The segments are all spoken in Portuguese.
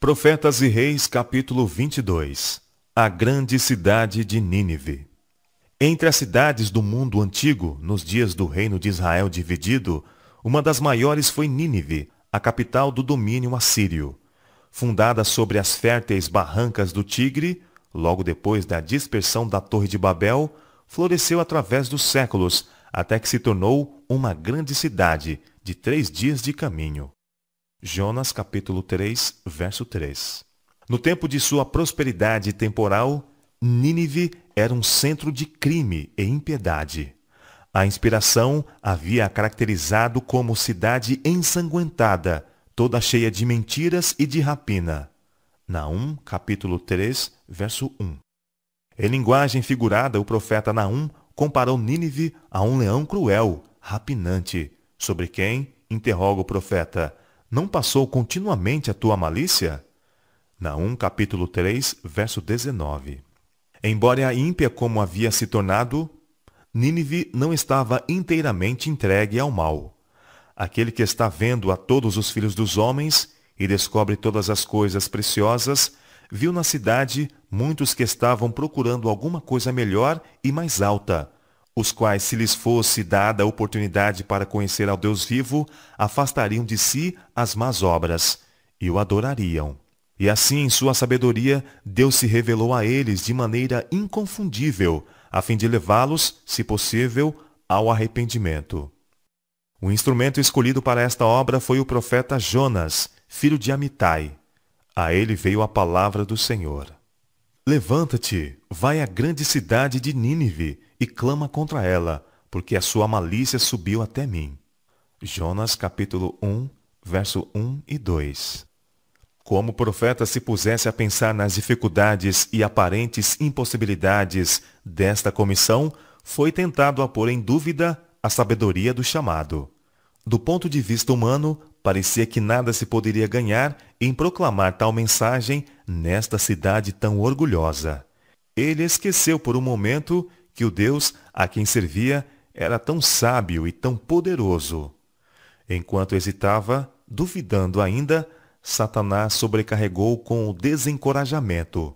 Profetas e Reis, capítulo 22. A grande cidade de Nínive. Entre as cidades do mundo antigo, nos dias do reino de Israel dividido, uma das maiores foi Nínive, a capital do domínio assírio. Fundada sobre as férteis barrancas do Tigre, logo depois da dispersão da Torre de Babel, floresceu através dos séculos, até que se tornou uma grande cidade de 3 dias de caminho. Jonas capítulo 3, verso 3. No tempo de sua prosperidade temporal, Nínive era um centro de crime e impiedade. A inspiração havia a caracterizado como cidade ensanguentada, toda cheia de mentiras e de rapina. Naum capítulo 3, verso 1. Em linguagem figurada, o profeta Naum comparou Nínive a um leão cruel, rapinante, sobre quem, interroga o profeta, não passou continuamente a tua malícia? Naum capítulo 3, verso 19. Embora ímpia como havia se tornado, Nínive não estava inteiramente entregue ao mal. Aquele que está vendo a todos os filhos dos homens e descobre todas as coisas preciosas, viu na cidade muitos que estavam procurando alguma coisa melhor e mais alta, os quais, se lhes fosse dada a oportunidade para conhecer ao Deus vivo, afastariam de si as más obras e o adorariam. E assim, em sua sabedoria, Deus se revelou a eles de maneira inconfundível, a fim de levá-los, se possível, ao arrependimento. O instrumento escolhido para esta obra foi o profeta Jonas, filho de Amitai. A ele veio a palavra do Senhor. Levanta-te, vai à grande cidade de Nínive e clama contra ela, porque a sua malícia subiu até mim. Jonas capítulo 1, verso 1 e 2. Como o profeta se pusesse a pensar nas dificuldades e aparentes impossibilidades desta comissão, foi tentado a pôr em dúvida a sabedoria do chamado. Do ponto de vista humano, parecia que nada se poderia ganhar em proclamar tal mensagem nesta cidade tão orgulhosa. Ele esqueceu por um momento que o Deus a quem servia era tão sábio e tão poderoso. Enquanto hesitava, duvidando ainda, Satanás sobrecarregou com o desencorajamento.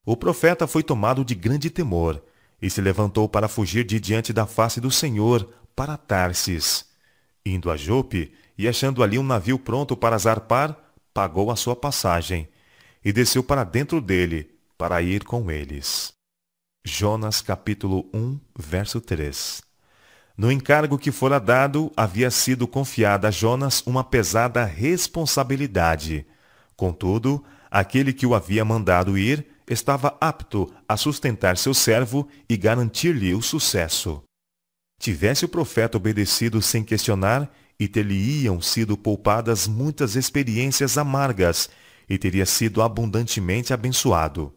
O profeta foi tomado de grande temor e se levantou para fugir de diante da face do Senhor para Tarsis. Indo a Jope e achando ali um navio pronto para zarpar, pagou a sua passagem e desceu para dentro dele para ir com eles. Jonas capítulo 1, verso 3. No encargo que fora dado, havia sido confiada a Jonas uma pesada responsabilidade. Contudo, aquele que o havia mandado ir estava apto a sustentar seu servo e garantir-lhe o sucesso. Tivesse o profeta obedecido sem questionar, e ter-lhe-iam sido poupadas muitas experiências amargas, e teria sido abundantemente abençoado.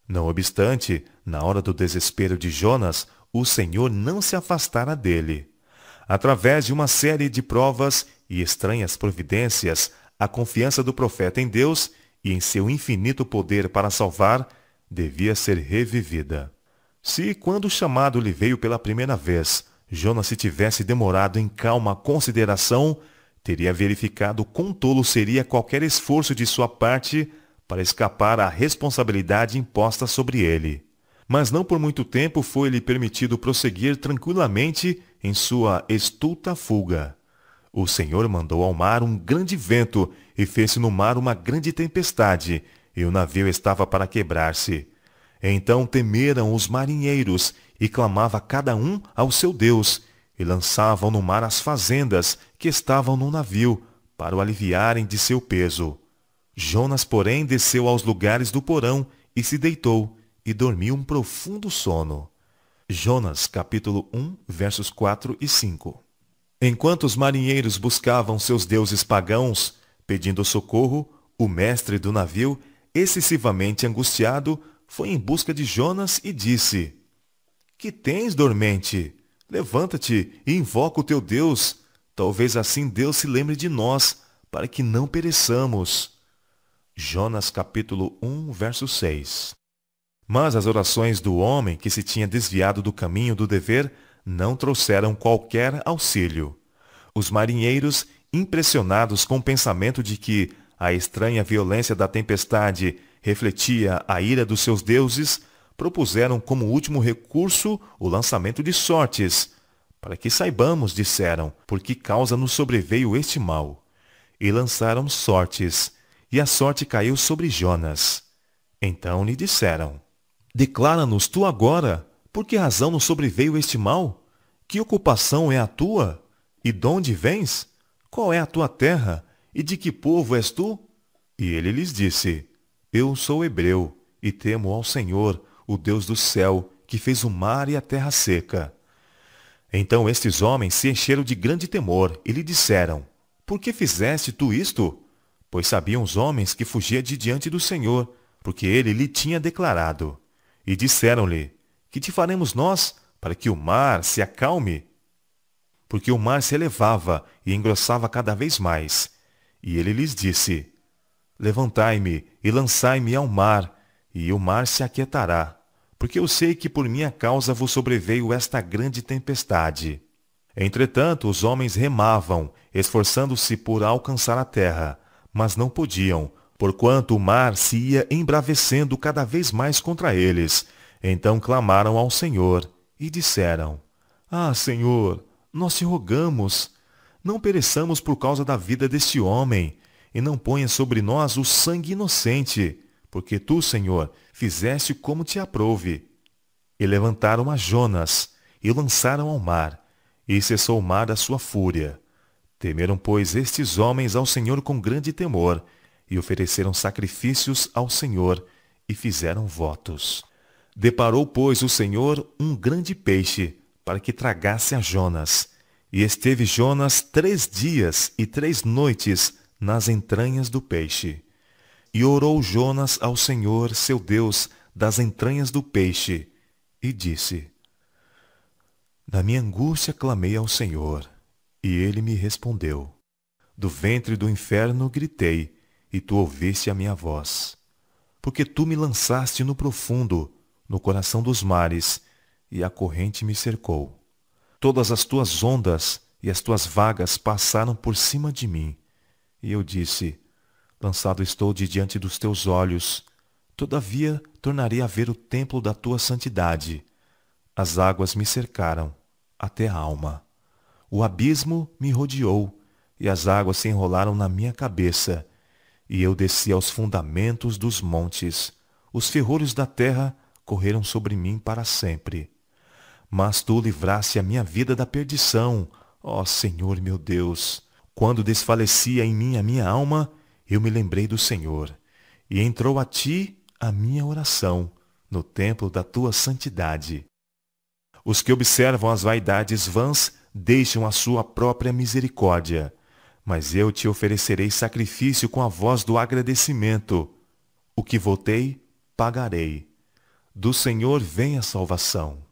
Não obstante, na hora do desespero de Jonas, o Senhor não se afastara dele. Através de uma série de provas e estranhas providências, a confiança do profeta em Deus e em seu infinito poder para salvar devia ser revivida. Se, quando o chamado lhe veio pela primeira vez, Jonas se tivesse demorado em calma consideração, teria verificado quão tolo seria qualquer esforço de sua parte para escapar à responsabilidade imposta sobre ele. Mas não por muito tempo foi-lhe permitido prosseguir tranquilamente em sua estulta fuga. O Senhor mandou ao mar um grande vento e fez-se no mar uma grande tempestade, e o navio estava para quebrar-se. Então temeram os marinheiros, e clamava cada um ao seu Deus, e lançavam no mar as fazendas que estavam no navio, para o aliviarem de seu peso. Jonas, porém, desceu aos lugares do porão, e se deitou, e dormiu um profundo sono. Jonas, capítulo 1, versos 4 e 5. Enquanto os marinheiros buscavam seus deuses pagãos, pedindo socorro, o mestre do navio, excessivamente angustiado, foi em busca de Jonas e disse: Que tens, dormente? Levanta-te e invoca o teu Deus. Talvez assim Deus se lembre de nós, para que não pereçamos. Jonas capítulo 1, verso 6. Mas as orações do homem que se tinha desviado do caminho do dever não trouxeram qualquer auxílio. Os marinheiros, impressionados com o pensamento de que, a estranha violência da tempestade refletia a ira dos seus deuses, propuseram como último recurso o lançamento de sortes. Para que saibamos, disseram, por que causa nos sobreveio este mal. E lançaram sortes, e a sorte caiu sobre Jonas. Então lhe disseram: declara-nos tu agora, por que razão nos sobreveio este mal? Que ocupação é a tua? E donde vens? Qual é a tua terra? E de que povo és tu? E ele lhes disse: eu sou hebreu, e temo ao Senhor, o Deus do céu, que fez o mar e a terra seca. Então estes homens se encheram de grande temor, e lhe disseram: por que fizeste tu isto? Pois sabiam os homens que fugia de diante do Senhor, porque ele lhe tinha declarado. E disseram-lhe: que te faremos nós, para que o mar se acalme? Porque o mar se elevava e engrossava cada vez mais. E ele lhes disse: levantai-me e lançai-me ao mar, e o mar se aquietará, porque eu sei que por minha causa vos sobreveio esta grande tempestade. Entretanto, os homens remavam, esforçando-se por alcançar a terra, mas não podiam, porquanto o mar se ia embravecendo cada vez mais contra eles. Então clamaram ao Senhor e disseram: ah, Senhor, nós te rogamos, não pereçamos por causa da vida deste homem, e não ponhas sobre nós o sangue inocente, porque tu, Senhor, fizeste como te aprouve. E levantaram a Jonas, e o lançaram ao mar, e cessou o mar da sua fúria. Temeram, pois, estes homens ao Senhor com grande temor, e ofereceram sacrifícios ao Senhor, e fizeram votos. Deparou, pois, o Senhor um grande peixe, para que tragasse a Jonas. E esteve Jonas 3 dias e 3 noites nas entranhas do peixe. E orou Jonas ao Senhor, seu Deus, das entranhas do peixe, e disse: na minha angústia clamei ao Senhor, e ele me respondeu. Do ventre do inferno gritei, e tu ouviste a minha voz. Porque tu me lançaste no profundo, no coração dos mares, e a corrente me cercou. Todas as tuas ondas e as tuas vagas passaram por cima de mim. E eu disse: lançado estou de diante dos teus olhos. Todavia tornarei a ver o templo da tua santidade. As águas me cercaram até a alma. O abismo me rodeou, e as águas se enrolaram na minha cabeça. E eu desci aos fundamentos dos montes. Os ferrolhos da terra correram sobre mim para sempre. Mas tu livraste a minha vida da perdição, ó Senhor meu Deus. Quando desfalecia em mim a minha alma, eu me lembrei do Senhor. E entrou a ti a minha oração, no templo da tua santidade. Os que observam as vaidades vãs deixam a sua própria misericórdia. Mas eu te oferecerei sacrifício com a voz do agradecimento. O que votei, pagarei. Do Senhor vem a salvação.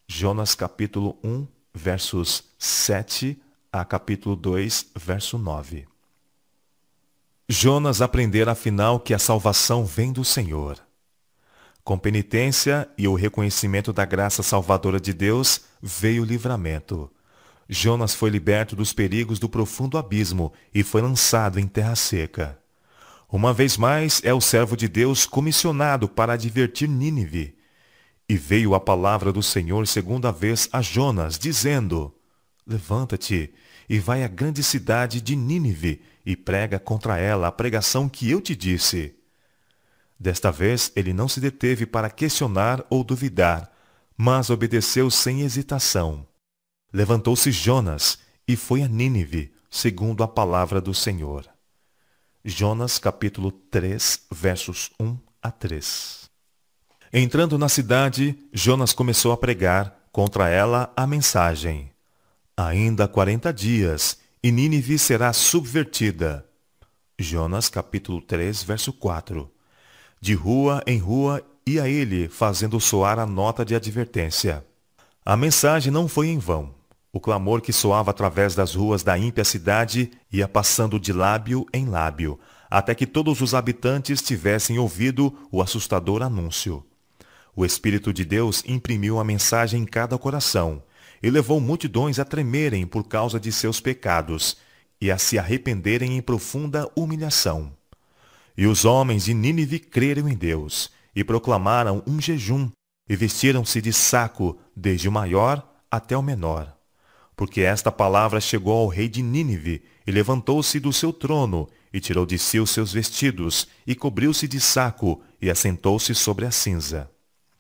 Jonas capítulo 1, versos 7 a capítulo 2, verso 9. Jonas aprendera afinal que a salvação vem do Senhor. Com penitência e o reconhecimento da graça salvadora de Deus, veio o livramento. Jonas foi liberto dos perigos do profundo abismo e foi lançado em terra seca. Uma vez mais é o servo de Deus comissionado para advertir Nínive. E veio a palavra do Senhor segunda vez a Jonas, dizendo: levanta-te e vai à grande cidade de Nínive e prega contra ela a pregação que eu te disse. Desta vez ele não se deteve para questionar ou duvidar, mas obedeceu sem hesitação. Levantou-se Jonas e foi a Nínive, segundo a palavra do Senhor. Jonas capítulo 3, versos 1 a 3. Entrando na cidade, Jonas começou a pregar contra ela a mensagem: ainda 40 dias, e Nínive será subvertida. Jonas capítulo 3, verso 4. De rua em rua ia ele, fazendo soar a nota de advertência. A mensagem não foi em vão. O clamor que soava através das ruas da ímpia cidade ia passando de lábio em lábio, até que todos os habitantes tivessem ouvido o assustador anúncio. O Espírito de Deus imprimiu a mensagem em cada coração, e levou multidões a tremerem por causa de seus pecados, e a se arrependerem em profunda humilhação. E os homens de Nínive creram em Deus, e proclamaram um jejum, e vestiram-se de saco, desde o maior até o menor. Porque esta palavra chegou ao rei de Nínive, e levantou-se do seu trono, e tirou de si os seus vestidos, e cobriu-se de saco, e assentou-se sobre a cinza.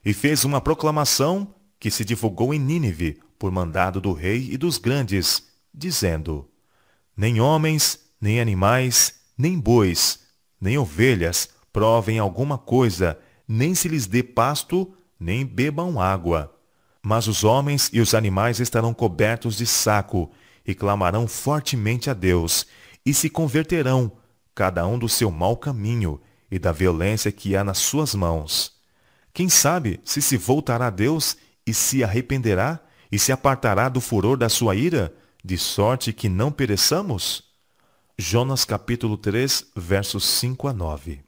E fez uma proclamação que se divulgou em Nínive, por mandado do rei e dos grandes, dizendo: nem homens, nem animais, nem bois, nem ovelhas provem alguma coisa, nem se lhes dê pasto, nem bebam água. Mas os homens e os animais estarão cobertos de saco, e clamarão fortemente a Deus, e se converterão, cada um do seu mau caminho, e da violência que há nas suas mãos. Quem sabe se voltará a Deus, e se arrependerá, e se apartará do furor da sua ira, de sorte que não pereçamos? Jonas capítulo 3, versos 5 a 9.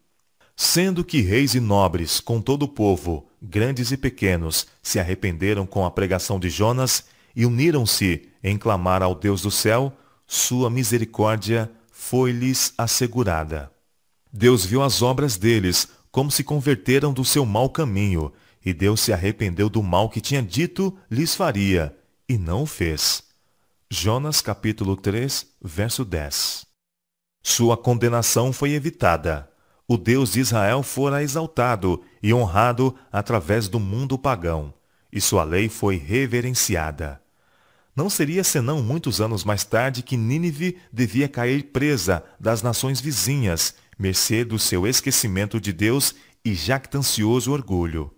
Sendo que reis e nobres, com todo o povo, grandes e pequenos, se arrependeram com a pregação de Jonas e uniram-se em clamar ao Deus do céu, sua misericórdia foi-lhes assegurada. Deus viu as obras deles, como se converteram do seu mau caminho, e Deus se arrependeu do mal que tinha dito lhes faria, e não o fez. Jonas capítulo 3, verso 10. Sua condenação foi evitada. O Deus de Israel fora exaltado e honrado através do mundo pagão, e sua lei foi reverenciada. Não seria senão muitos anos mais tarde que Nínive devia cair presa das nações vizinhas, mercê do seu esquecimento de Deus e jactancioso orgulho.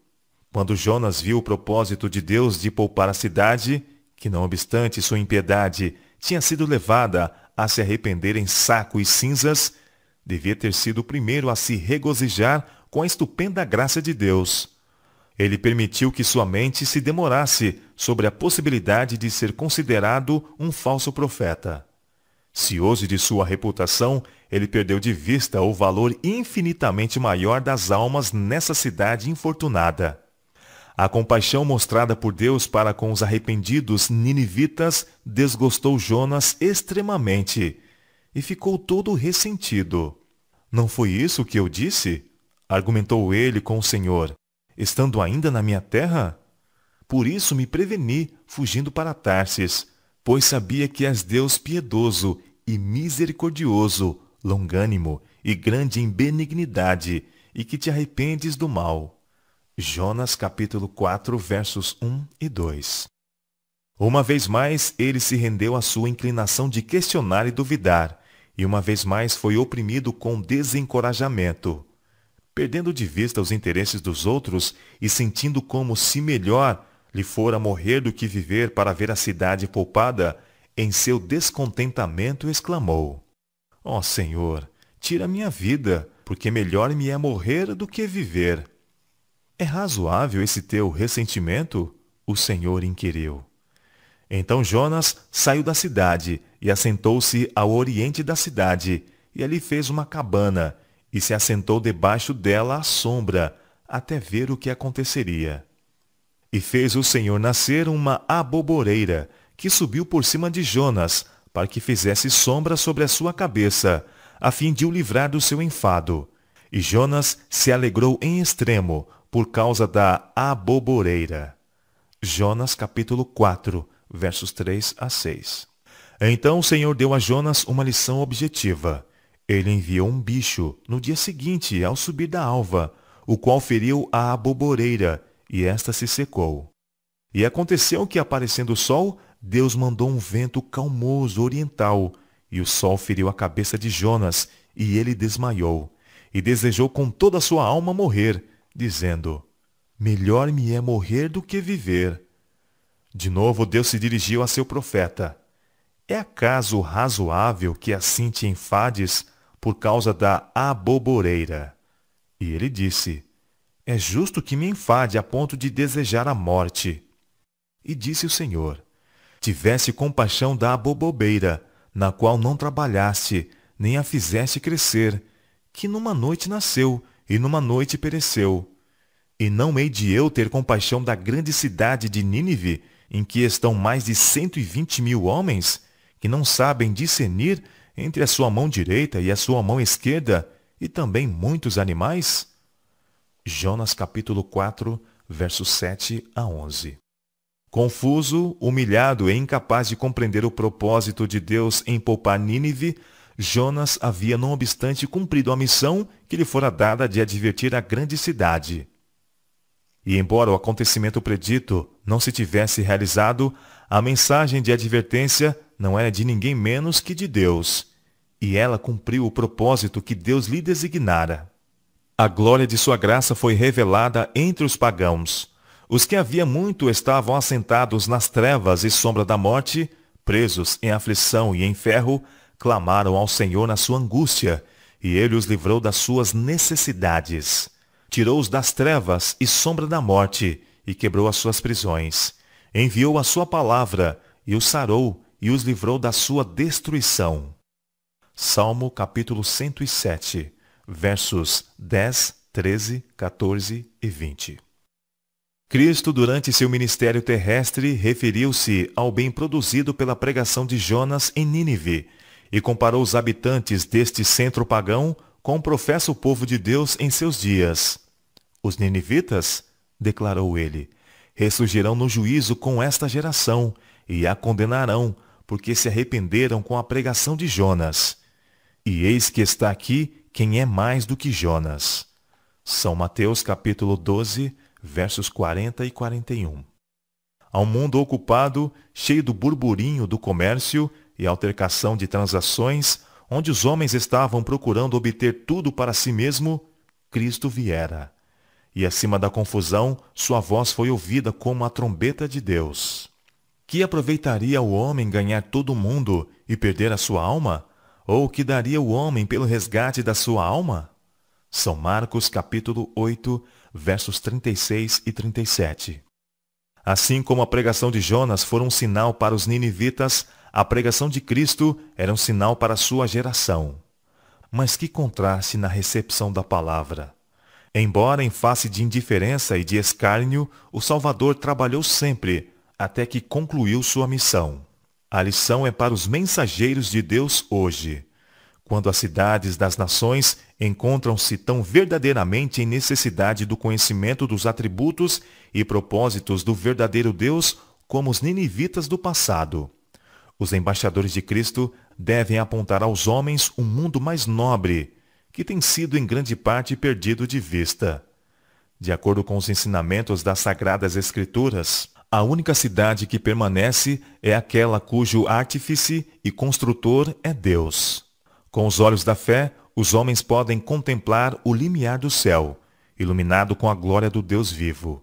Quando Jonas viu o propósito de Deus de poupar a cidade, que não obstante sua impiedade tinha sido levada a se arrepender em saco e cinzas, devia ter sido o primeiro a se regozijar com a estupenda graça de Deus. Ele permitiu que sua mente se demorasse sobre a possibilidade de ser considerado um falso profeta. Cioso de sua reputação, ele perdeu de vista o valor infinitamente maior das almas nessa cidade infortunada. A compaixão mostrada por Deus para com os arrependidos ninivitas desgostou Jonas extremamente, e ficou todo ressentido. Não foi isso que eu disse? Argumentou ele com o Senhor, estando ainda na minha terra? Por isso me preveni, fugindo para Tarsis, pois sabia que és Deus piedoso e misericordioso, longânimo e grande em benignidade, e que te arrependes do mal. Jonas capítulo 4, versos 1 e 2. Uma vez mais, ele se rendeu à sua inclinação de questionar e duvidar, e uma vez mais foi oprimido com desencorajamento. Perdendo de vista os interesses dos outros e sentindo como se melhor lhe fora morrer do que viver para ver a cidade poupada, em seu descontentamento exclamou: ó Senhor, tira minha vida, porque melhor me é morrer do que viver. É razoável esse teu ressentimento? O Senhor inquiriu. Então Jonas saiu da cidade e assentou-se ao oriente da cidade, e ali fez uma cabana, e se assentou debaixo dela à sombra, até ver o que aconteceria. E fez o Senhor nascer uma aboboreira, que subiu por cima de Jonas, para que fizesse sombra sobre a sua cabeça, a fim de o livrar do seu enfado. E Jonas se alegrou em extremo, por causa da aboboreira. Jonas capítulo 4, versos 3 a 6. Então o Senhor deu a Jonas uma lição objetiva. Ele enviou um bicho no dia seguinte, ao subir da alva, o qual feriu a aboboreira, e esta se secou. E aconteceu que, aparecendo o sol, Deus mandou um vento calmoso oriental, e o sol feriu a cabeça de Jonas, e ele desmaiou, e desejou com toda a sua alma morrer, dizendo: melhor me é morrer do que viver. De novo Deus se dirigiu a seu profeta: é acaso razoável que assim te enfades por causa da aboboreira? E ele disse: é justo que me enfade a ponto de desejar a morte. E disse o Senhor: tiveste compaixão da abobobeira, na qual não trabalhaste, nem a fizeste crescer, que numa noite nasceu, e numa noite pereceu. E não hei de eu ter compaixão da grande cidade de Nínive, em que estão mais de 120 mil homens, que não sabem discernir entre a sua mão direita e a sua mão esquerda, e também muitos animais? Jonas capítulo 4, versos 7 a 11. Confuso, humilhado e incapaz de compreender o propósito de Deus em poupar Nínive, Jonas havia, não obstante, cumprido a missão que lhe fora dada de advertir a grande cidade. E embora o acontecimento predito não se tivesse realizado, a mensagem de advertência não era de ninguém menos que de Deus, e ela cumpriu o propósito que Deus lhe designara. A glória de sua graça foi revelada entre os pagãos. Os que havia muito estavam assentados nas trevas e sombra da morte, presos em aflição e em ferro, clamaram ao Senhor na sua angústia, e ele os livrou das suas necessidades. Tirou-os das trevas e sombra da morte, e quebrou as suas prisões. Enviou a sua palavra, e os sarou, e os livrou da sua destruição. Salmo capítulo 107, versos 10, 13, 14 e 20. Cristo, durante seu ministério terrestre, referiu-se ao bem produzido pela pregação de Jonas em Nínive, e comparou os habitantes deste centro pagão com o professo povo de Deus em seus dias. Os ninivitas, declarou ele, ressurgirão no juízo com esta geração, e a condenarão, porque se arrependeram com a pregação de Jonas. E eis que está aqui quem é mais do que Jonas. São Mateus capítulo 12, versos 40 e 41. Ao mundo ocupado, cheio do burburinho do comércio e altercação de transações, onde os homens estavam procurando obter tudo para si mesmo, Cristo viera. E acima da confusão, sua voz foi ouvida como a trombeta de Deus. Que aproveitaria o homem ganhar todo o mundo e perder a sua alma? Ou que daria o homem pelo resgate da sua alma? São Marcos capítulo 8, versos 36 e 37. Assim como a pregação de Jonas foi um sinal para os ninivitas, a pregação de Cristo era um sinal para a sua geração. Mas que contraste na recepção da palavra! Embora em face de indiferença e de escárnio, o Salvador trabalhou sempre, até que concluiu sua missão. A lição é para os mensageiros de Deus hoje. Quando as cidades das nações encontram-se tão verdadeiramente em necessidade do conhecimento dos atributos e propósitos do verdadeiro Deus como os ninivitas do passado. Os embaixadores de Cristo devem apontar aos homens um mundo mais nobre, que tem sido em grande parte perdido de vista. De acordo com os ensinamentos das Sagradas Escrituras, a única cidade que permanece é aquela cujo artífice e construtor é Deus. Com os olhos da fé, os homens podem contemplar o limiar do céu, iluminado com a glória do Deus vivo.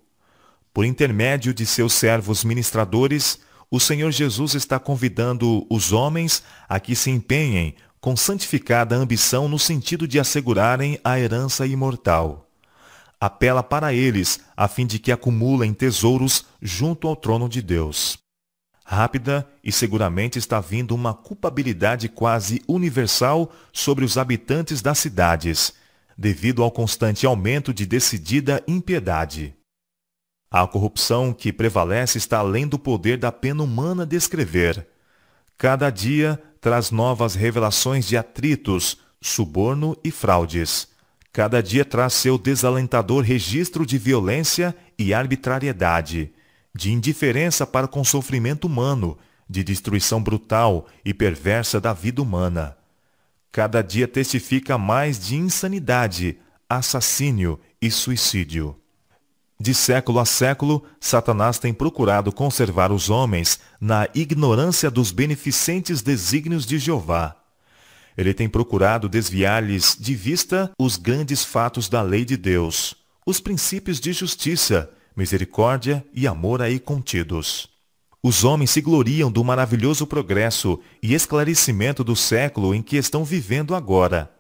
Por intermédio de seus servos ministradores, o Senhor Jesus está convidando os homens a que se empenhem com santificada ambição no sentido de assegurarem a herança imortal. Apela para eles, a fim de que acumulem tesouros junto ao trono de Deus. Rápida e seguramente está vindo uma culpabilidade quase universal sobre os habitantes das cidades, devido ao constante aumento de decidida impiedade. A corrupção que prevalece está além do poder da pena humana descrever. Cada dia traz novas revelações de atritos, suborno e fraudes. Cada dia traz seu desalentador registro de violência e arbitrariedade, de indiferença para com o sofrimento humano, de destruição brutal e perversa da vida humana. Cada dia testifica mais de insanidade, assassínio e suicídio. De século a século, Satanás tem procurado conservar os homens na ignorância dos beneficentes desígnios de Jeová. Ele tem procurado desviar-lhes de vista os grandes fatos da lei de Deus, os princípios de justiça, misericórdia e amor aí contidos. Os homens se gloriam do maravilhoso progresso e esclarecimento do século em que estão vivendo agora.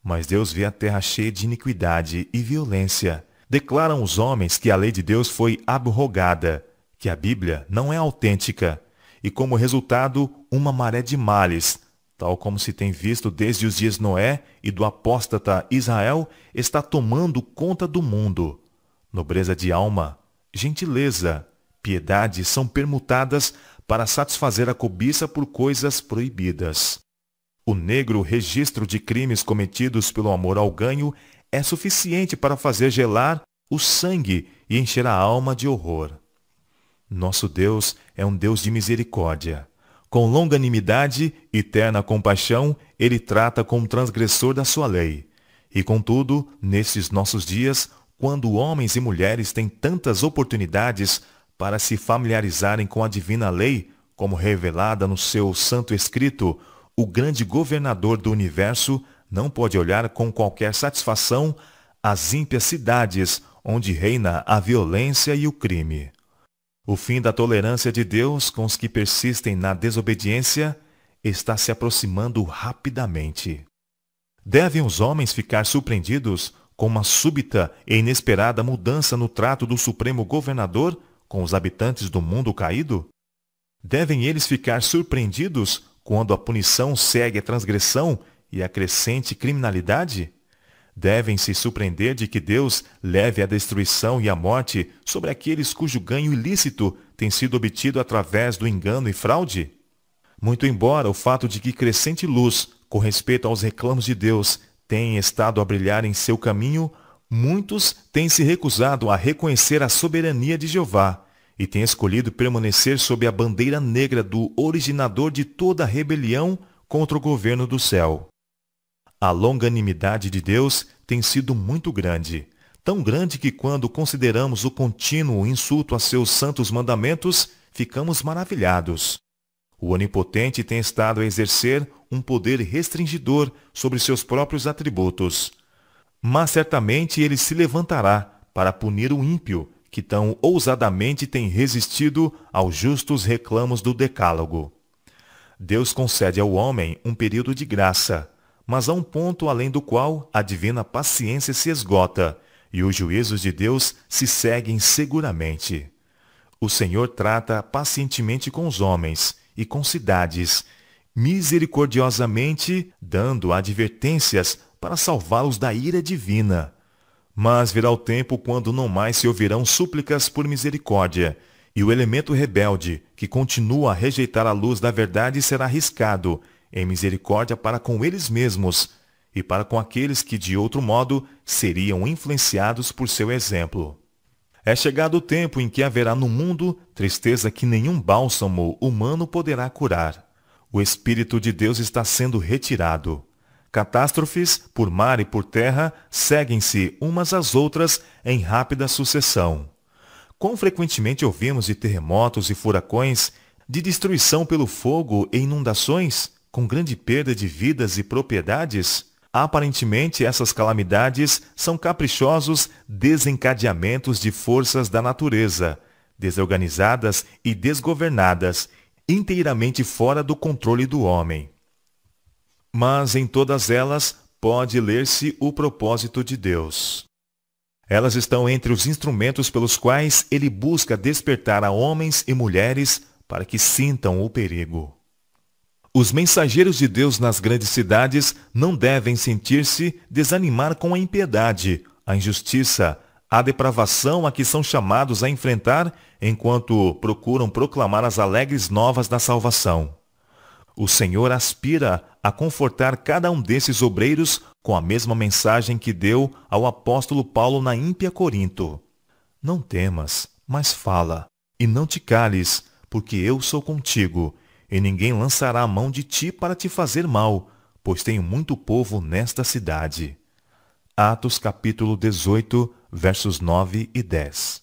Mas Deus vê a terra cheia de iniquidade e violência. Declaram os homens que a lei de Deus foi abrogada, que a Bíblia não é autêntica, e como resultado, uma maré de males, tal como se tem visto desde os dias de Noé e do apóstata Israel, está tomando conta do mundo. Nobreza de alma, gentileza, piedade são permutadas para satisfazer a cobiça por coisas proibidas. O negro registro de crimes cometidos pelo amor ao ganho é suficiente para fazer gelar o sangue e encher a alma de horror. Nosso Deus é um Deus de misericórdia. Com longanimidade e terna compaixão, Ele trata com o transgressor da sua lei. E contudo, nestes nossos dias, quando homens e mulheres têm tantas oportunidades para se familiarizarem com a divina lei, como revelada no seu santo escrito, o grande governador do universo não pode olhar com qualquer satisfação as ímpias cidades onde reina a violência e o crime. O fim da tolerância de Deus com os que persistem na desobediência está se aproximando rapidamente. Devem os homens ficar surpreendidos com uma súbita e inesperada mudança no trato do Supremo Governador com os habitantes do mundo caído? Devem eles ficar surpreendidos quando a punição segue a transgressão e a crescente criminalidade? Devem se surpreender de que Deus leve a destruição e a morte sobre aqueles cujo ganho ilícito tem sido obtido através do engano e fraude? Muito embora o fato de que crescente luz, com respeito aos reclamos de Deus, tenha estado a brilhar em seu caminho, muitos têm se recusado a reconhecer a soberania de Jeová e têm escolhido permanecer sob a bandeira negra do originador de toda a rebelião contra o governo do céu. A longanimidade de Deus tem sido muito grande, tão grande que quando consideramos o contínuo insulto a seus santos mandamentos, ficamos maravilhados. O Onipotente tem estado a exercer um poder restringidor sobre seus próprios atributos. Mas certamente ele se levantará para punir o ímpio, que tão ousadamente tem resistido aos justos reclamos do Decálogo. Deus concede ao homem um período de graça, mas há um ponto além do qual a divina paciência se esgota e os juízos de Deus se seguem seguramente. O Senhor trata pacientemente com os homens e com cidades, misericordiosamente dando advertências para salvá-los da ira divina. Mas virá o tempo quando não mais se ouvirão súplicas por misericórdia, e o elemento rebelde, que continua a rejeitar a luz da verdade, será arriscado em misericórdia para com eles mesmos e para com aqueles que, de outro modo, seriam influenciados por seu exemplo. É chegado o tempo em que haverá no mundo tristeza que nenhum bálsamo humano poderá curar. O Espírito de Deus está sendo retirado. Catástrofes, por mar e por terra, seguem-se umas às outras em rápida sucessão. Quão frequentemente ouvimos de terremotos e furacões, de destruição pelo fogo e inundações, com grande perda de vidas e propriedades? Aparentemente, essas calamidades são caprichosos desencadeamentos de forças da natureza, desorganizadas e desgovernadas, inteiramente fora do controle do homem. Mas em todas elas pode ler-se o propósito de Deus. Elas estão entre os instrumentos pelos quais ele busca despertar a homens e mulheres para que sintam o perigo. Os mensageiros de Deus nas grandes cidades não devem sentir-se desanimar com a impiedade, a injustiça, a depravação a que são chamados a enfrentar enquanto procuram proclamar as alegres novas da salvação. O Senhor aspira a confortar cada um desses obreiros com a mesma mensagem que deu ao apóstolo Paulo na ímpia Corinto. Não temas, mas fala, e não te cales, porque eu sou contigo, e ninguém lançará a mão de ti para te fazer mal, pois tenho muito povo nesta cidade. Atos capítulo 18, versos 9 e 10.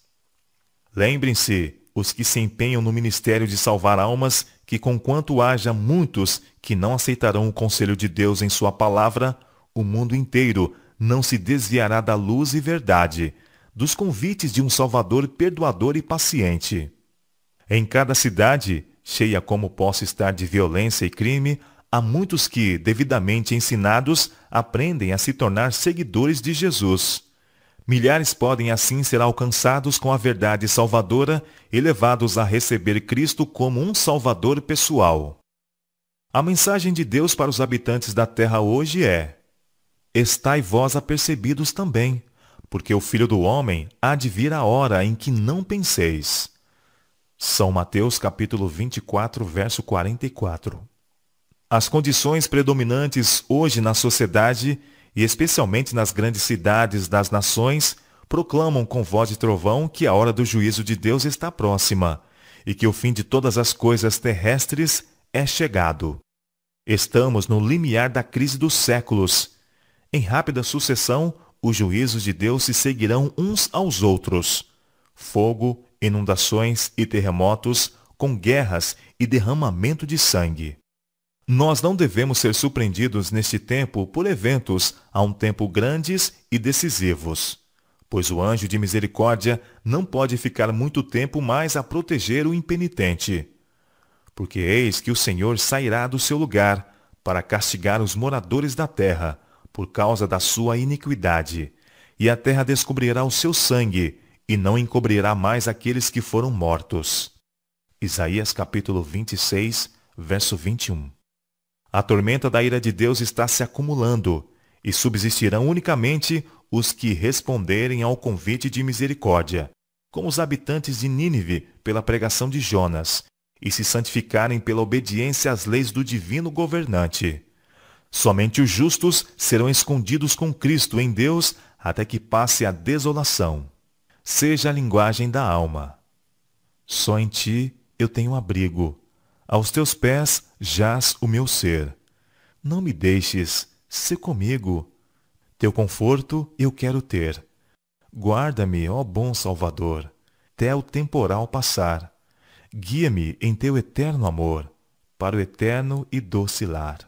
Lembrem-se, os que se empenham no ministério de salvar almas, que conquanto haja muitos que não aceitarão o conselho de Deus em sua palavra, o mundo inteiro não se desviará da luz e verdade, dos convites de um Salvador perdoador e paciente. Em cada cidade, cheia como possa estar de violência e crime, há muitos que, devidamente ensinados, aprendem a se tornar seguidores de Jesus. Milhares podem assim ser alcançados com a verdade salvadora e levados a receber Cristo como um Salvador pessoal. A mensagem de Deus para os habitantes da terra hoje é: estai vós apercebidos também, porque o Filho do Homem há de vir a hora em que não penseis. São Mateus capítulo 24, verso 44. As condições predominantes hoje na sociedade, e especialmente nas grandes cidades das nações, proclamam com voz de trovão que a hora do juízo de Deus está próxima e que o fim de todas as coisas terrestres é chegado. Estamos no limiar da crise dos séculos. Em rápida sucessão, os juízos de Deus se seguirão uns aos outros. Fogo, inundações e terremotos, com guerras e derramamento de sangue. Nós não devemos ser surpreendidos neste tempo por eventos a um tempo grandes e decisivos, pois o anjo de misericórdia não pode ficar muito tempo mais a proteger o impenitente. Porque eis que o Senhor sairá do seu lugar para castigar os moradores da terra por causa da sua iniquidade, e a terra descobrirá o seu sangue e não encobrirá mais aqueles que foram mortos. Isaías capítulo 26, verso 21. A tormenta da ira de Deus está se acumulando, e subsistirão unicamente os que responderem ao convite de misericórdia, como os habitantes de Nínive pela pregação de Jonas, e se santificarem pela obediência às leis do divino governante. Somente os justos serão escondidos com Cristo em Deus até que passe a desolação. Seja a linguagem da alma. Só em ti eu tenho abrigo. Aos teus pés jaz o meu ser. Não me deixes, sê comigo. Teu conforto eu quero ter. Guarda-me, ó bom Salvador, até o temporal passar. Guia-me em teu eterno amor, para o eterno e doce lar.